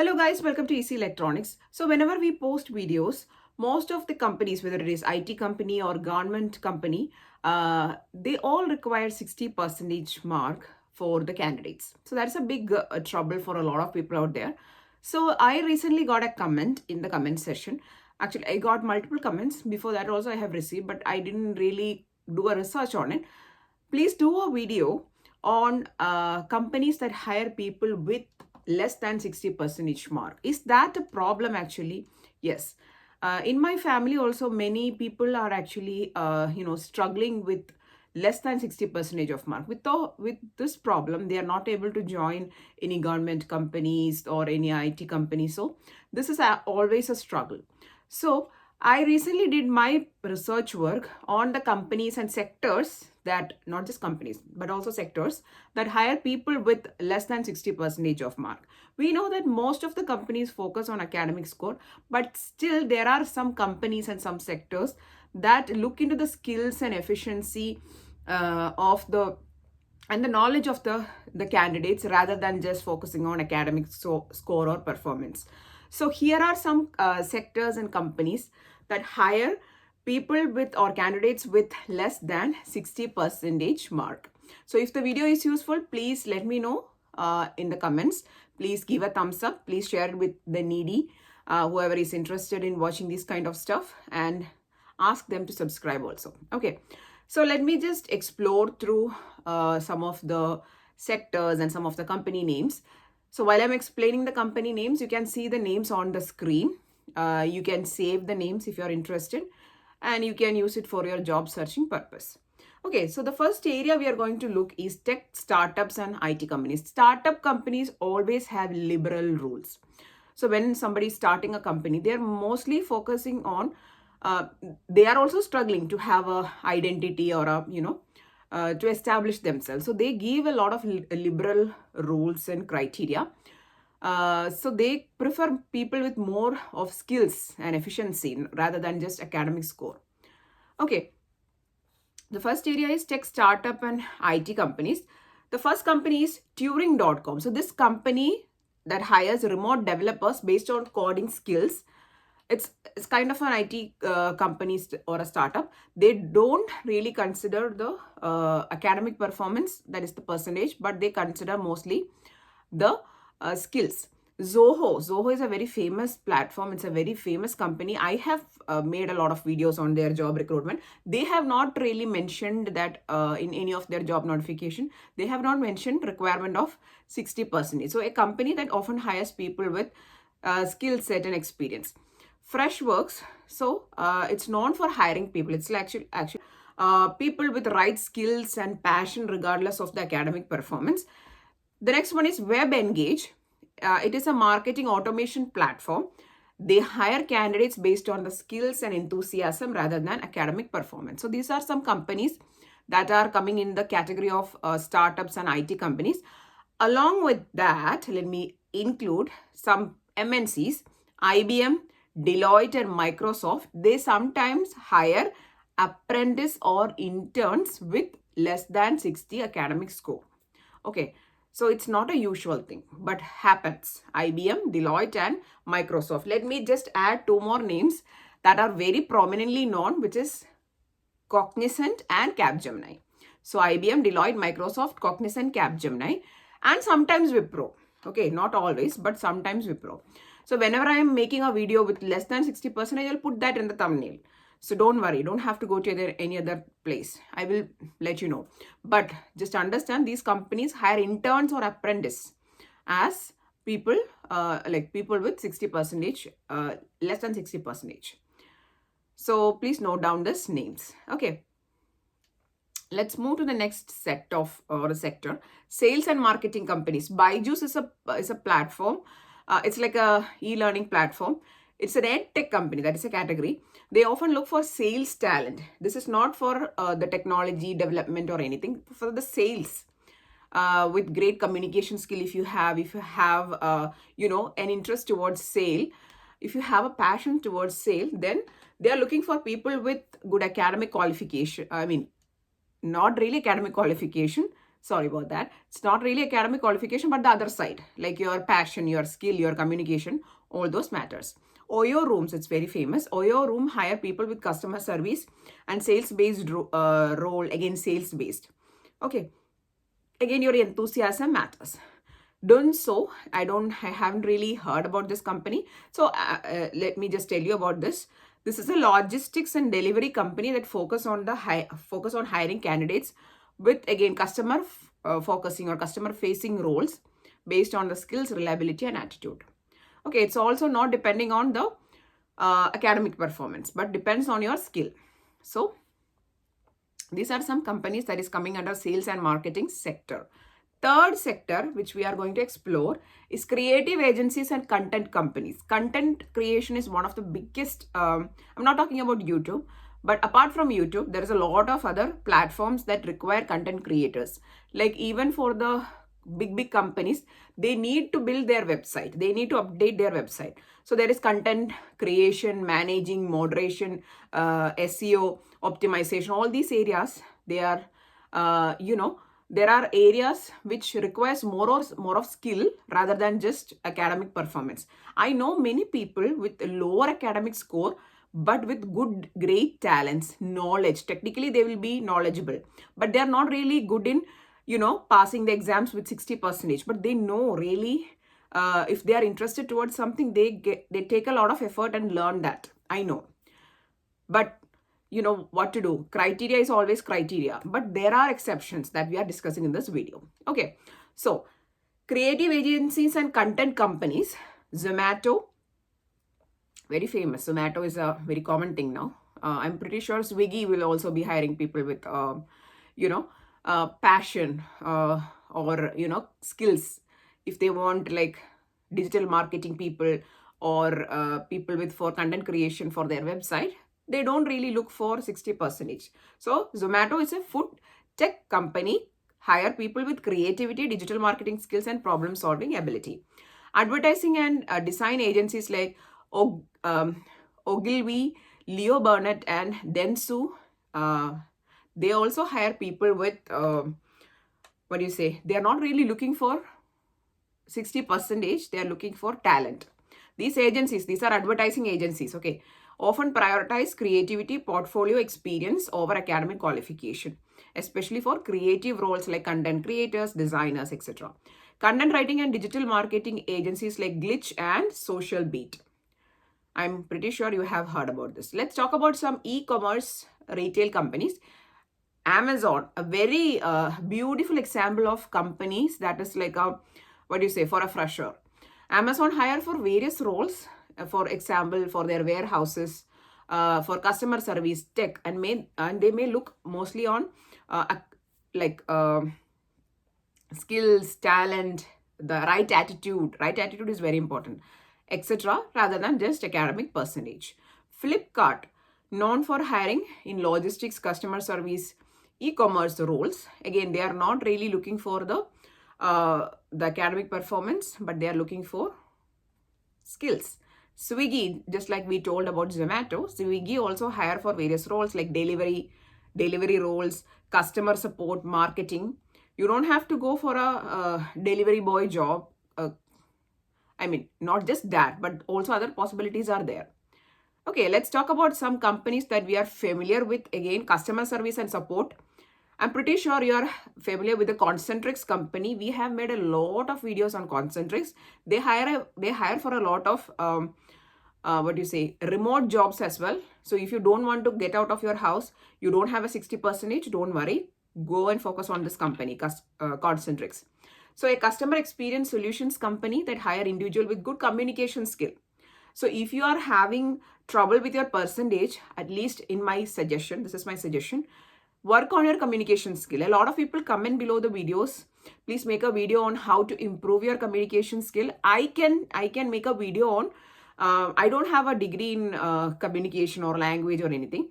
Hello guys, welcome to EC Electronics. So whenever we post videos, most of the companies, whether it is IT company or government company, they all require 60% mark for the candidates. So that's a big trouble for a lot of people out there. So I recently got a comment in the comment section. Actually, I got multiple comments. Before that also I have received, but I didn't really do a research on it. Please do a video on companies that hire people with less than 60% mark. Is that a problem actually? Yes. In my family also, many people are actually struggling with less than 60% of mark. With this problem, they are not able to join any government companies or any IT companies. So this is always a struggle. So I recently did my research work on the companies and sectors that, not just companies, but also sectors that hire people with less than 60% of mark. We know that most of the companies focus on academic score, but still there are some companies and some sectors that look into the skills and efficiency of the and the knowledge of the candidates rather than just focusing on academic score or performance. So here are some sectors and companies that hire people with or candidates with less than 60% mark. So if the video is useful, please let me know in the comments. Please give a thumbs up. Please share it with the needy, whoever is interested in watching this kind of stuff, and ask them to subscribe also. Okay, so let me just explore through some of the sectors and some of the company names. So while I'm explaining the company names, you can see the names on the screen. You can save the names if you're interested, and you can use it for your job searching purpose. Okay, so the first area we are going to look is tech startups and IT companies. Startup companies always have liberal rules. So when somebody is starting a company, they're mostly focusing on, they are also struggling to have a identity or to establish themselves. So they give a lot of liberal rules and criteria. So they prefer people with more of skills and efficiency rather than just academic score. Okay, the first area is tech startup and IT companies. The first company is Turing.com. So this company that hires remote developers based on coding skills. It's kind of an IT company or a startup. They don't really consider the academic performance, that is the percentage, but they consider mostly the skills. Zoho is a very famous platform. It's a very famous company. I have made a lot of videos on their job recruitment. They have not really mentioned that in any of their job notification, they have not mentioned requirement of 60%. So a company that often hires people with skill set and experience. Freshworks, so it's known for hiring people. It's actually people with right skills and passion regardless of the academic performance. The next one is WebEngage. It is a marketing automation platform. They hire candidates based on the skills and enthusiasm rather than academic performance. So these are some companies that are coming in the category of startups and IT companies. Along with that, let me include some MNCs, IBM, Deloitte, and Microsoft. They sometimes hire apprentice or interns with less than 60 academic score. Okay, so it's not a usual thing, but happens. IBM, Deloitte, and Microsoft. Let me just add two more names that are very prominently known, which is Cognizant and Capgemini. So IBM, Deloitte, Microsoft, Cognizant, Capgemini, and sometimes Wipro. Okay, not always, but sometimes Wipro. So whenever I am making a video with less than 60%, I'll put that in the thumbnail. So don't worry, don't have to go to any other place. I will let you know. But just understand, these companies hire interns or apprentice as people, like people with 60%, less than 60%. So please note down these names. Okay. Let's move to the next set of or sector. Sales and marketing companies. Byju's is a platform. It's like a e-learning platform. It's an ed tech company, that is a category. They often look for sales talent. This is not for the technology development or anything, for the sales. With great communication skill, if you have an interest towards sale, if you have a passion towards sale, then they are looking for people with good academic qualification. I mean, not really academic qualification, Sorry about that. It's not really academic qualification, but the other side, like your passion, your skill, your communication, all those matters. Oyo rooms, it's very famous. Oyo room hire people with customer service and sales based role, again sales based. Okay, again your enthusiasm matters. Done so, I haven't really heard about this company. So let me just tell you about this. This is a logistics and delivery company that focus on hiring candidates with, again, customer focusing or customer facing roles based on the skills, reliability, and attitude. Okay, it's also not depending on the academic performance, but depends on your skill. So these are some companies that is coming under sales and marketing sector. Third sector, which we are going to explore, is creative agencies and content companies. Content creation is one of the biggest, I'm not talking about YouTube, but apart from YouTube, there is a lot of other platforms that require content creators. Like even for the big companies, they need to build their website. They need to update their website. So there is content creation, managing, moderation, SEO, optimization, all these areas. They are, there are areas which requires more of skill rather than just academic performance. I know many people with lower academic score, but with great talents, knowledge. Technically, they will be knowledgeable, but they are not really good in, passing the exams with 60%. But they know really, if they are interested towards something, they take a lot of effort and learn that. I know. But you know what to do. Criteria is always criteria, but there are exceptions that we are discussing in this video. Okay, so creative agencies and content companies. Zomato, very famous. Zomato is a very common thing now. I'm pretty sure Swiggy will also be hiring people with, passion or, skills. If they want like digital marketing people or people with for content creation for their website, they don't really look for 60%. So Zomato is a food tech company, hire people with creativity, digital marketing skills, and problem solving ability. Advertising and design agencies like Ogilvy, Leo Burnett, and Dentsu, they also hire people with, what do you say, they are not really looking for 60%, they are looking for talent. These agencies, these are advertising agencies, okay, often prioritize creativity, portfolio experience over academic qualification, especially for creative roles like content creators, designers, etc. Content writing and digital marketing agencies like Glitch and Social Beat. I'm pretty sure you have heard about this. Let's talk about some e-commerce retail companies. Amazon, a very beautiful example of companies that is like a, what do you say, for a fresher. Amazon hire for various roles, for example, for their warehouses, for customer service, tech, and they may look mostly on skills, talent, the right attitude. Right attitude is very important, etc., rather than just academic percentage. Flipkart, known for hiring in logistics, customer service, e-commerce roles. Again, they are not really looking for the academic performance, but they are looking for skills. Swiggy, just like we told about Zomato, Swiggy also hire for various roles like delivery roles, customer support, marketing. You don't have to go for a delivery boy job. Not just that, but also other possibilities are there. Okay, let's talk about some companies that we are familiar with. Again, customer service and support. I'm pretty sure you're familiar with the Concentrix company. We have made a lot of videos on Concentrix. They hire for a lot of remote jobs as well. So if you don't want to get out of your house, you don't have a 60%, don't worry. Go and focus on this company, Concentrix. So a customer experience solutions company that hire individual with good communication skill. So if you are having trouble with your percentage, at least in my suggestion, this is my suggestion, work on your communication skill. A lot of people comment below the videos. Please make a video on how to improve your communication skill. I can make a video on, I don't have a degree in communication or language or anything.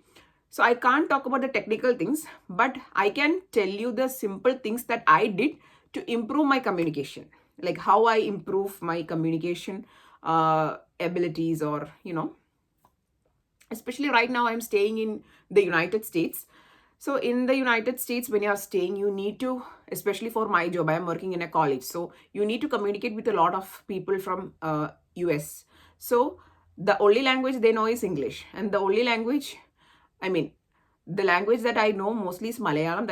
So I can't talk about the technical things, but I can tell you the simple things that I did to improve my communication. Like how I improve my communication abilities, or, especially right now I'm staying in the United States. So in the United States, when you are staying, you need to, especially for my job, I am working in a college. So you need to communicate with a lot of people from US. So the only language they know is English. And the only language, I mean, the language that I know mostly is Malayalam.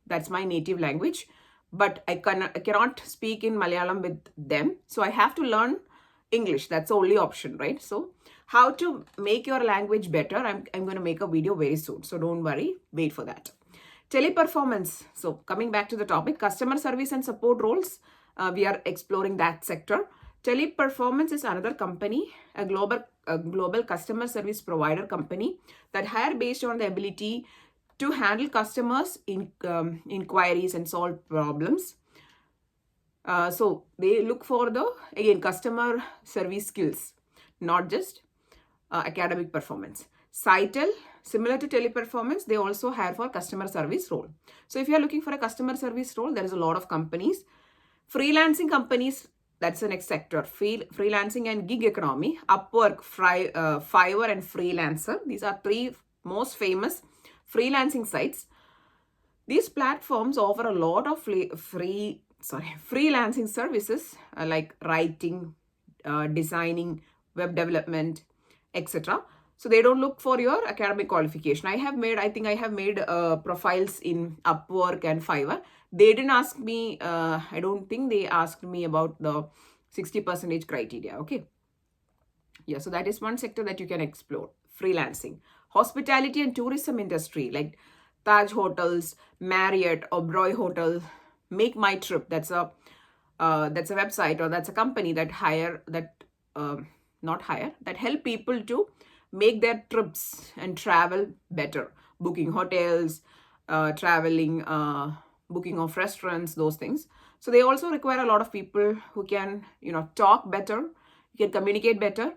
That's my native language. But I cannot speak in Malayalam with them. So I have to learn English. That's the only option, right? So how to make your language better, I'm going to make a video very soon. So don't worry, wait for that. Teleperformance. So coming back to the topic, customer service and support roles, we are exploring that sector. Teleperformance is another company, a global customer service provider company that hire based on the ability to handle customers' inquiries and solve problems. So they look for the, again, customer service skills, not just academic performance. Citel, similar to teleperformance, they also hire for customer service role. So if you are looking for a customer service role, there is a lot of companies. Freelancing companies, that's the next sector. Freelancing and gig economy, Upwork, Fiverr and Freelancer. These are three most famous freelancing sites. These platforms offer a lot of freelancing services like writing, designing, web development, etc. So they don't look for your academic qualification. I think I have made profiles in Upwork and Fiverr. They didn't ask me, I don't think they asked me about the 60% criteria. Okay. Yeah, so that is one sector that you can explore. Freelancing. Hospitality and tourism industry like Taj Hotels, Marriott, Oberoi Hotel, Make My Trip. That's a website, or that's a company that that help people to make their trips and travel better. Booking hotels, traveling, booking of restaurants, those things. So they also require a lot of people who can, talk better, you can communicate better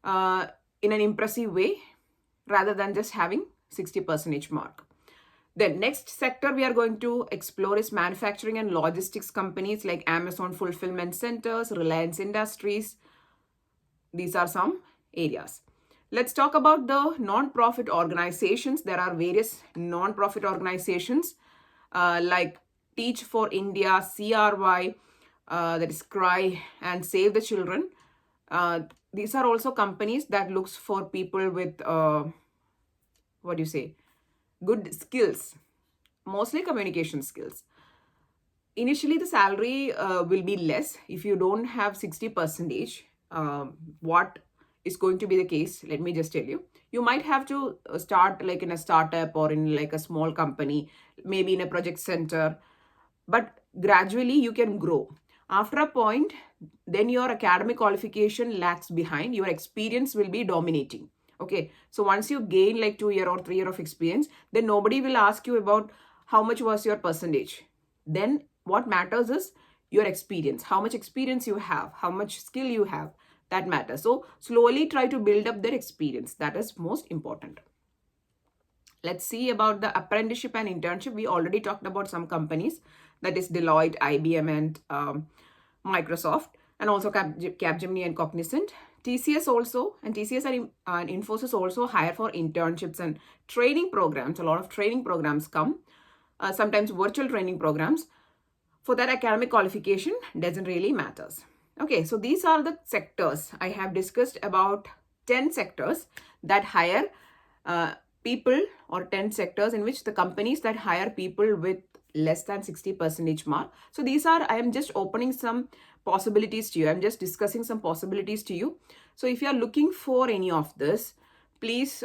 in an impressive way rather than just having 60% mark. Then next sector we are going to explore is manufacturing and logistics companies like Amazon Fulfillment Centers, Reliance Industries. These are some areas. Let's talk about the non-profit organizations. There are various non-profit organizations like Teach for India, CRY, that is CRY, and Save the Children. These are also companies that looks for people with, good skills, mostly communication skills. Initially, the salary will be less if you don't have 60%. What is going to be the case? Let me just tell you. You might have to start like in a startup or in like a small company, maybe in a project center, but gradually you can grow. After a point, then your academic qualification lags behind. Your experience will be dominating. Okay, so once you gain like 2 year or 3 year of experience, then nobody will ask you about how much was your percentage. Then what matters is your experience, how much experience you have, how much skill you have, that matters. So slowly try to build up their experience. That is most important. Let's see about the apprenticeship and internship. We already talked about some companies, that is Deloitte, IBM, and Microsoft, and also Capgemini and Cognizant. TCS also, and TCS and Infosys also hire for internships and training programs. A lot of training programs come, sometimes virtual training programs. For that, academic qualification doesn't really matters. Okay, so these are the sectors. I have discussed about 10 sectors that hire people, or 10 sectors in which the companies that hire people with less than 60% mark. So these are, I am just opening some possibilities to you. I'm just discussing some possibilities to you. So if you are looking for any of this, please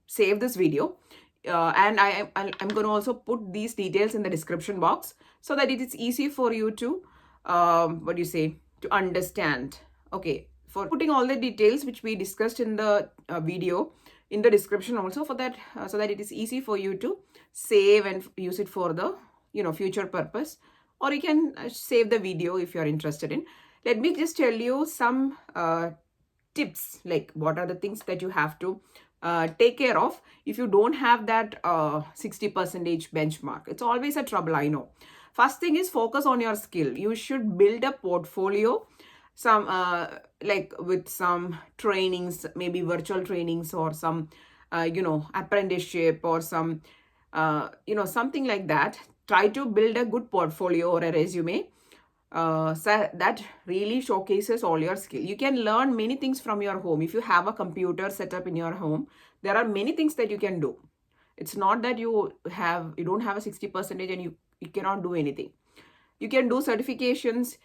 save this video. And I'm going to also put these details in the description box so that it is easy for you to, to understand. Okay, for putting all the details which we discussed in the video in the description also, for that, so that it is easy for you to save and use it for the, future purpose. Or you can save the video if you're interested in. Let me just tell you some tips, like what are the things that you have to take care of if you don't have that 60% benchmark. It's always a trouble, I know. First thing is focus on your skill. You should build a portfolio, some like with some trainings, maybe virtual trainings or some apprenticeship or some, something like that. Try to build a good portfolio or a resume so that really showcases all your skill. You can learn many things from your home. If you have a computer set up in your home, there are many things that you can do. It's not that you don't have a 60% and you cannot do anything. You can do certifications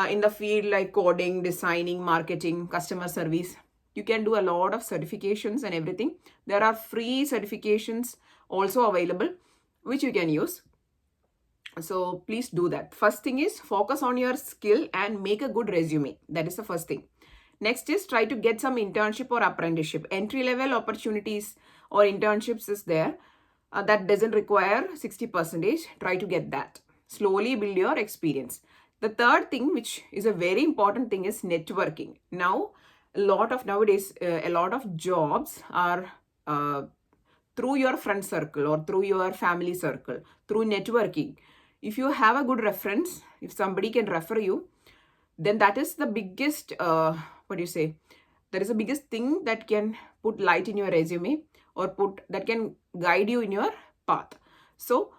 in the field like coding, designing, marketing, customer service. You can do a lot of certifications and everything. There are free certifications also available which you can use. So please do that. First thing is focus on your skill and make a good resume. That is the first thing. Next is try to get some internship or apprenticeship. Entry level opportunities or internships is there. That doesn't require 60%. Try to get that. Slowly build your experience. The third thing, which is a very important thing, is networking. Now, a lot of jobs are through your friend circle or through your family circle, through networking. If you have a good reference, if somebody can refer you, then that is the biggest, what do you say? That is the biggest thing that can put light in your resume or that can guide you in your path. So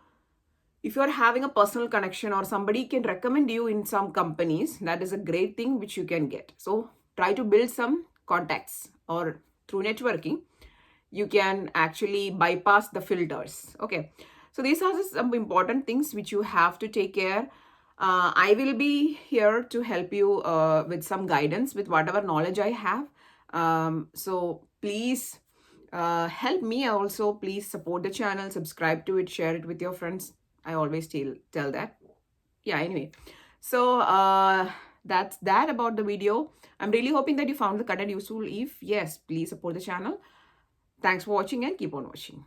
if you're having a personal connection or somebody can recommend you in some companies, that is a great thing which you can get. So try to build some contacts, or through networking, you can actually bypass the filters. Okay. So these are some important things which you have to take care. I will be here to help you with some guidance with whatever knowledge I have. So please help me also. Please support the channel, subscribe to it, share it with your friends. I always tell that. Yeah, anyway. So that's that about the video. I'm really hoping that you found the content useful. If yes, please support the channel. Thanks for watching and keep on watching.